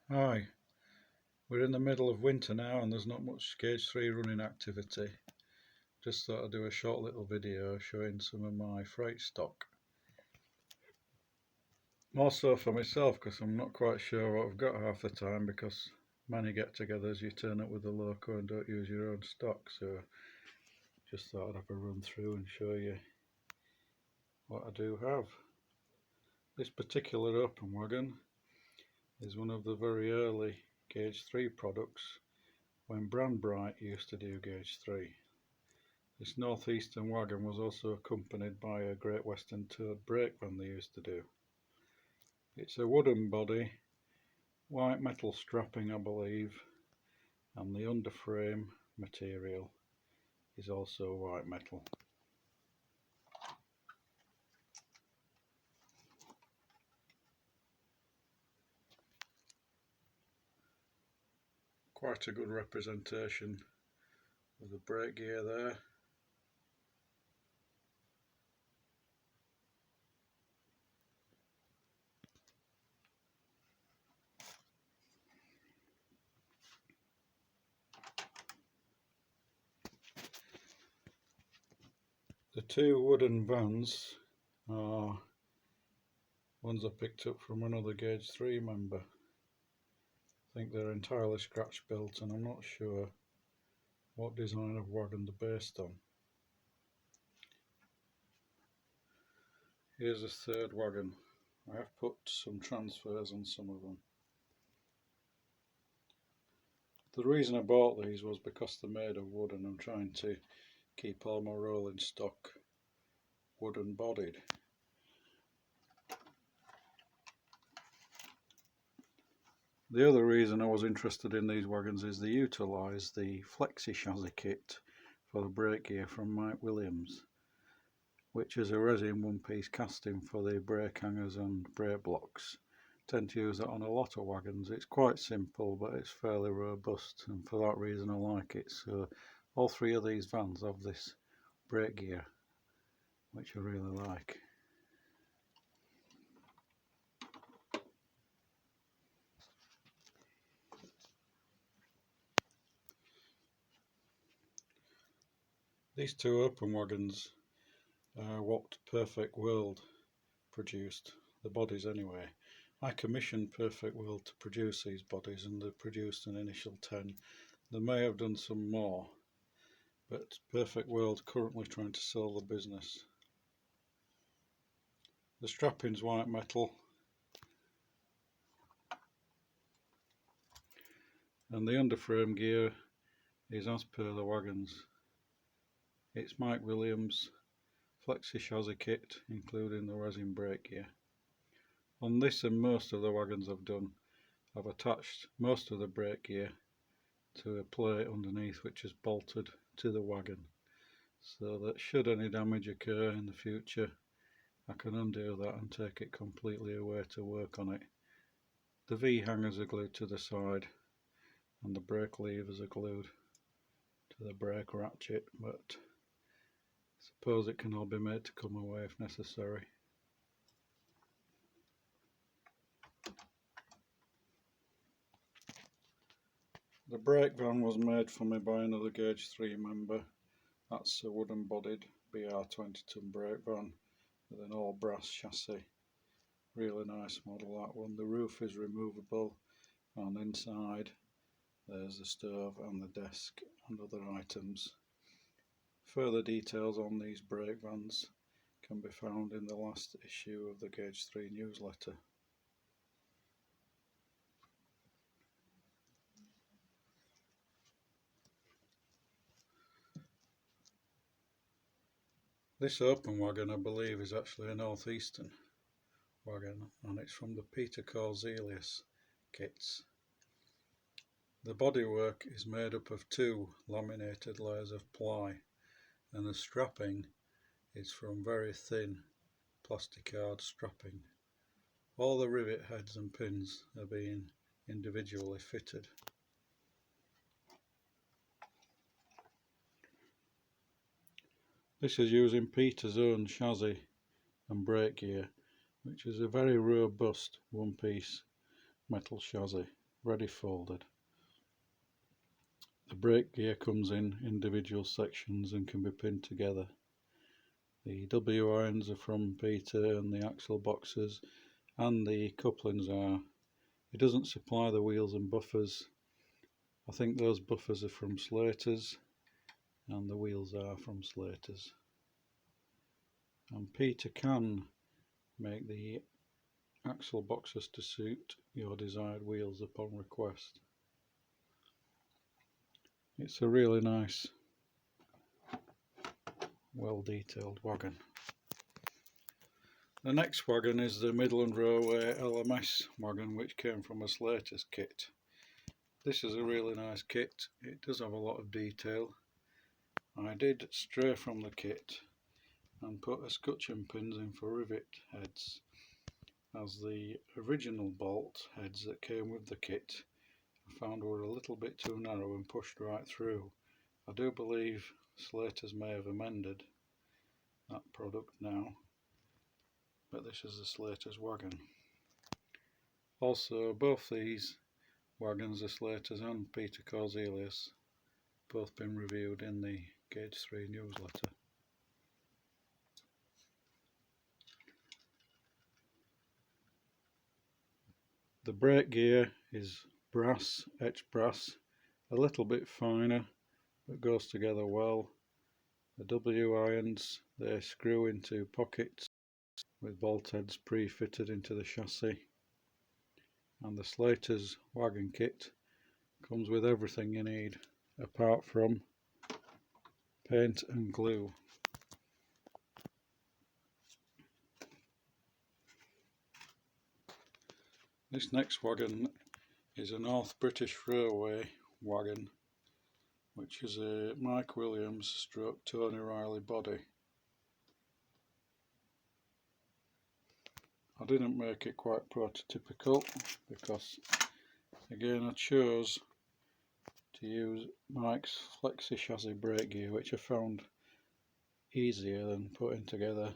Hi, we're in the middle of winter now and there's not much Gauge 3 running activity. Just thought I'd do a short little video showing some of my freight stock. More so for myself because I'm not quite sure what I've got half the time, because many get-togethers you turn up with a loco and don't use your own stock, so just thought I'd have a run through and show you what I do have. This particular open wagon is one of the very early Gauge 3 products when Brand Bright used to do Gauge 3. This northeastern wagon was also accompanied by a Great Western towed brake van they used to do. It's a wooden body, white metal strapping I believe, and the underframe material is also white metal. Quite a good representation of the brake gear there. The two wooden vans are ones I picked up from another Gauge 3 member. I think they're entirely scratch built and I'm not sure what design of wagon they're based on. Here's a third wagon. I have put some transfers on some of them. The reason I bought these was because they're made of wood and I'm trying to keep all my rolling stock wooden bodied. The other reason I was interested in these wagons is they utilise the flexi chassis kit for the brake gear from Mike Williams, which is a resin one-piece casting for the brake hangers and brake blocks. I tend to use that on a lot of wagons. It's quite simple but it's fairly robust, and for that reason I like it. So all three of these vans have this brake gear, which I really like. These two open wagons are what Perfect World produced, the bodies anyway. I commissioned Perfect World to produce these bodies and they produced an initial 10. They may have done some more, but Perfect World currently trying to sell the business. The strapping's white metal and the underframe gear is as per the wagons. It's Mike Williams flexi chassis kit, including the resin brake gear. On this and most of the wagons I've done, I've attached most of the brake gear to a plate underneath which is bolted to the wagon, so that should any damage occur in the future I can undo that and take it completely away to work on it. The V hangers are glued to the side and the brake levers are glued to the brake ratchet, but I suppose it can all be made to come away if necessary. The brake van was made for me by another Gauge 3 member. That's a wooden bodied BR 20-ton brake van with an all brass chassis. Really nice model, that one. The roof is removable and inside there's the stove and the desk and other items. Further details on these brake vans can be found in the last issue of the Gauge 3 newsletter. This open wagon I believe is actually a northeastern wagon and it's from the Peter Corzelius kits. The bodywork is made up of two laminated layers of ply and the strapping is from very thin plasticard strapping. All the rivet heads and pins are being individually fitted. This is using Peter's own chassis and brake gear, which is a very robust one-piece metal chassis. ready folded. The brake gear comes in individual sections and can be pinned together. The W irons are from Peter, and the axle boxes and the couplings are. It doesn't supply the wheels and buffers. I think those buffers are from Slater's and the wheels are from Slater's. And Peter can make the axle boxes to suit your desired wheels upon request. It's a really nice, well detailed wagon. The next wagon is the Midland Railway LMS wagon, which came from a Slater's kit. This is a really nice kit. It does have a lot of detail. I did stray from the kit and put escutcheon pins in for rivet heads, as the original bolt heads that came with the kit I found were a little bit too narrow and pushed right through. I do believe Slater's may have amended that product now, but this is the Slater's wagon. Also, both these wagons, the Slater's and Peter Corzelius, both been reviewed in the Gauge 3 newsletter. The brake gear is brass, etched brass, a little bit finer but goes together well. The W irons, they screw into pockets with bolt heads pre-fitted into the chassis. And the Slater's wagon kit comes with everything you need apart from paint and glue. This next wagon is a North British Railway wagon, which is a Mike Williams stroke Tony Riley body. I didn't make it quite prototypical because, again, I chose to use Mike's flexi chassis brake gear, which I found easier than putting together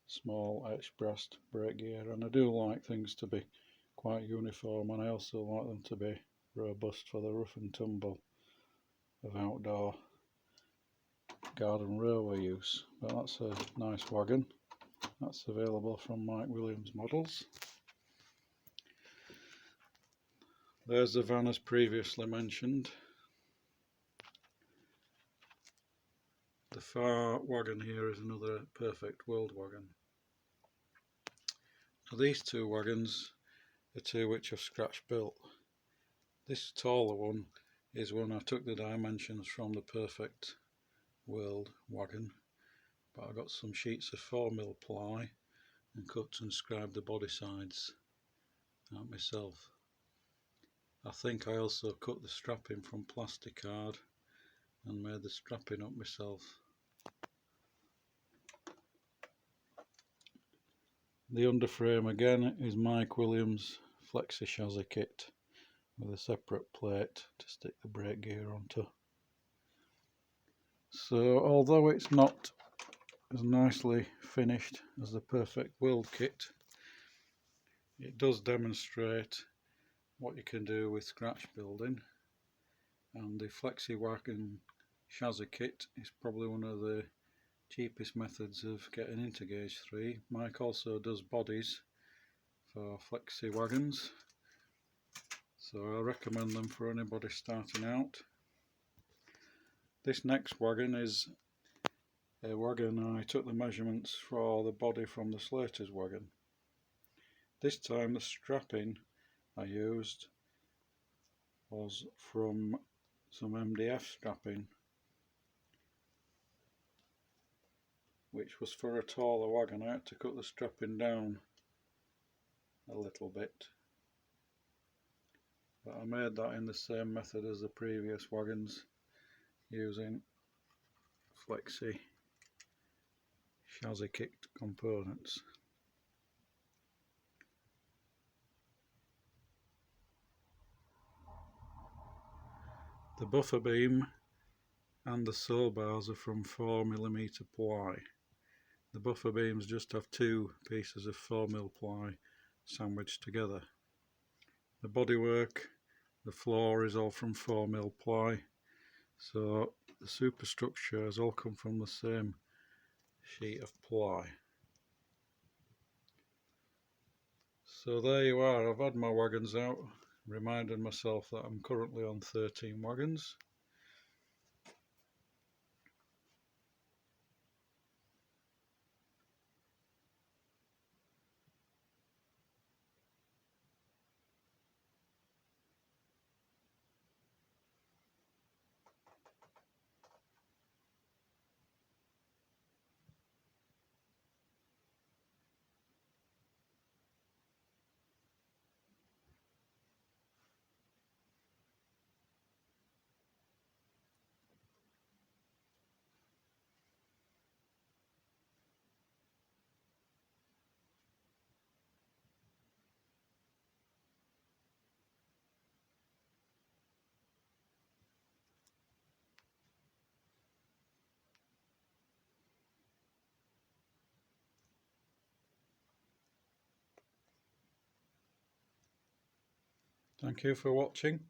small etched brass brake gear, and I do like things to be quite uniform, and I also like them to be robust for the rough and tumble of outdoor garden railway use. But that's a nice wagon. That's available from Mike Williams Models. There's the van as previously mentioned. The far wagon here is another Perfect World wagon. Now these two wagons are two which I've scratch built. This taller one is one I took the dimensions from the Perfect World wagon, but I got some sheets of 4mm ply and cut and scribed the body sides out myself. I think I also cut the strapping from plastic card and made the strapping up myself. The underframe again is Mike Williams flexi chassis kit with a separate plate to stick the brake gear onto. So although it's not as nicely finished as the Perfect World kit, it does demonstrate what you can do with scratch building, and the flexi wagon chassis kit is probably one of the cheapest methods of getting into Gauge 3. Mike also does bodies for flexi wagons, so I recommend them for anybody starting out. This next wagon is a wagon I took the measurements for the body from the Slater's wagon. This time the strapping I used was from some MDF strapping, which was for a taller wagon. I had to cut the strapping down a little bit, but I made that in the same method as the previous wagons, using flexi chassis kit components. The buffer beam and the sole bars are from 4mm ply. The buffer beams just have two pieces of 4mm ply sandwiched together. The bodywork The floor is all from 4mm ply, so the superstructure has all come from the same sheet of ply. So there you are, I've had my wagons out, reminding myself that I'm currently on 13 wagons. Thank you for watching.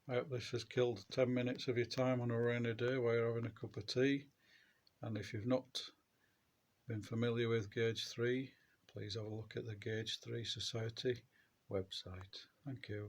I hope this has killed 10 minutes of your time on a rainy day while you're having a cup of tea. And if you've not been familiar with Gauge 3, please have a look at the Gauge 3 Society website. Thank you.